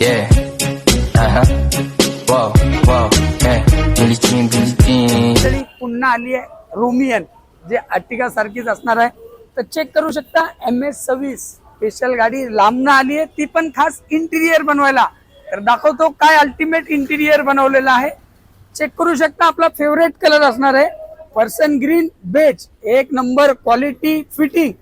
Yeah. Wow, wow, Billie Jean. तरी पुन्हा आली आहे रोमियन, जे अर्टिगा सारखीच असणार आहे. तर चेक करू शकता MS26 स्पेशल गाडी लांबनं आली आहे, ती पण खास इंटिरियर बनवायला. तर दाखवतो काय अल्टिमेट इंटिरियर बनवलेलं आहे. चेक करू शकता, आपला फेवरेट कलर असणार आहे पर्सन ग्रीन बेज. एक नंबर क्वालिटी फिटिंग.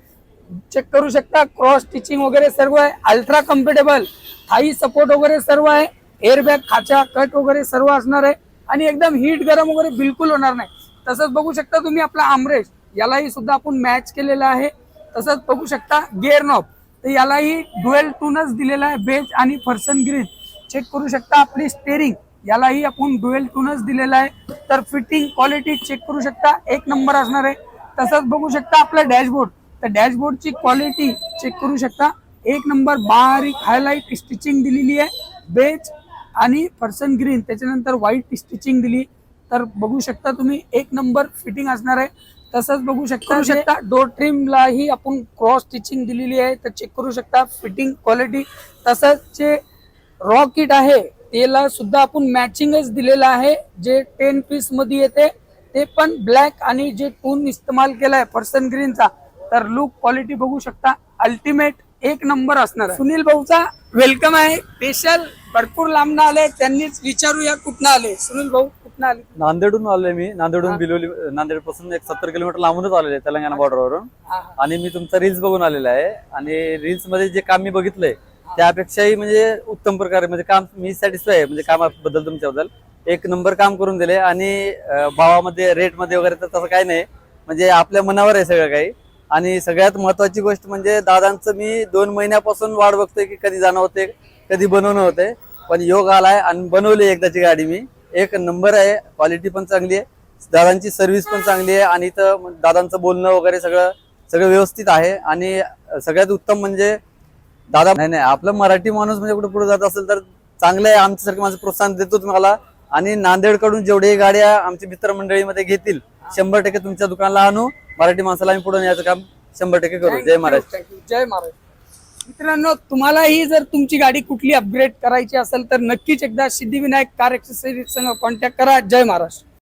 चेक करू शकता, क्रॉस स्टिचिंग वगैरे सर्व आहे. अल्ट्रा कम्फर्टेबल थाई सपोर्ट वगैरे सर्व आहे. एअरबॅग खाचा कट वगैरे सर्व असणार आहे आणि एकदम हीट गरम वगैरे बिलकुल होणार नाही. तसंच बघू शकता तुम्ही आपला आमरेश, यालाही सुद्धा आपण मॅच केलेला आहे. तसंच बघू शकता गिअर नॉब, तर यालाही ड्युएल टूनच दिलेला आहे बेज आणि पर्सन ग्रीन. चेक करू शकता आपली स्टेरिंग, यालाही आपण ड्युएल टूनच दिलेला आहे. तर फिटिंग क्वालिटी चेक करू शकता एक नंबर असणार आहे. तसंच बघू शकता आपला डॅशबोर्ड, तर डॅशबोर्डची क्वालिटी चेक करू शकता एक नंबर. बारीक हायलाइट स्टिचिंग दिलेली आहे बेज आणि पर्सन ग्रीन, त्याच्यानंतर व्हाईट स्टिचिंग दिली. तर बघू शकता तुम्ही एक नंबर फिटिंग असणार आहे. तसंच बघू शकता डोर ट्रिमलाही आपण क्रॉस स्टिचिंग दिलेली आहे. तर चेक करू शकता फिटिंग क्वालिटी. तसंच जे रॉ किट आहे त्याला सुद्धा आपण मॅचिंगच दिलेलं आहे, जे 10 पीस मध्ये येते, ते पण ब्लॅक आणि जे टून इस्तेमाल केलाय पर्सन ग्रीनचा. तर लुक क्वालिटी बघू शकता अल्टिमेट एक नंबर असणार आहे. सुनील भाऊचा वेलकम आहे स्पेशल. भरपूर लांब आले, त्यांनीच विचारूया कुठनं आले. सुनील भाऊ कुठनं आले? नांदेडून आलोय मी. नांदेडून बिलोली, नांदेड पासून एक 70 किलोमीटर लांबूनच आलेले तेलंगणा बॉर्डरवरून. आणि मी तुमचा रील्स बघून आलेला आहे आणि रील्स मध्ये जे काम मी बघितलंय त्यापेक्षाही म्हणजे उत्तम प्रकारे म्हणजे काम मी सॅटिस्फाय आहे. म्हणजे कामाबद्दल तुमच्याबद्दल एक नंबर काम करून दिले. आणि भावामध्ये रेट मध्ये वगैरे तर तसं काही नाही, म्हणजे आपल्या मनावर आहे सगळं काही. आणि सगळ्यात महत्वाची गोष्ट म्हणजे दादांचं मी 2 महिन्यापासून वाट बघतोय की कधी जाणं होते, कधी बनवणं होते. पण योग आलाय आणि बनवली एकदाची गाडी मी. एक नंबर आहे, क्वालिटी पण चांगली आहे, दादांची सर्व्हिस पण चांगली आहे आणि इथं दादांचं बोलणं वगैरे सगळं व्यवस्थित आहे. आणि सगळ्यात उत्तम म्हणजे दादा नाही आपलं मराठी माणूस म्हणजे कुठे पुढे जात असेल तर चांगलं आहे. आमच्यासारखं माझं प्रोत्साहन देतो तुम्हाला. आणि नांदेडकडून जेवढे गाड्या आमच्या मित्रमंडळीमध्ये घेतील 100% तुमच्या दुकानाला आणू. मराठी माणसाला आम्ही पुढे न्यायचं काम 100% करू. जय महाराज. जय महाराज. मित्रांनो, तुम्हालाही जर तुमची गाडी कुठली अपग्रेड करायची असेल तर नक्कीच एकदा सिद्धिविनायक कार एक्सेसरीज संग कॉन्टॅक्ट करा. जय महाराज.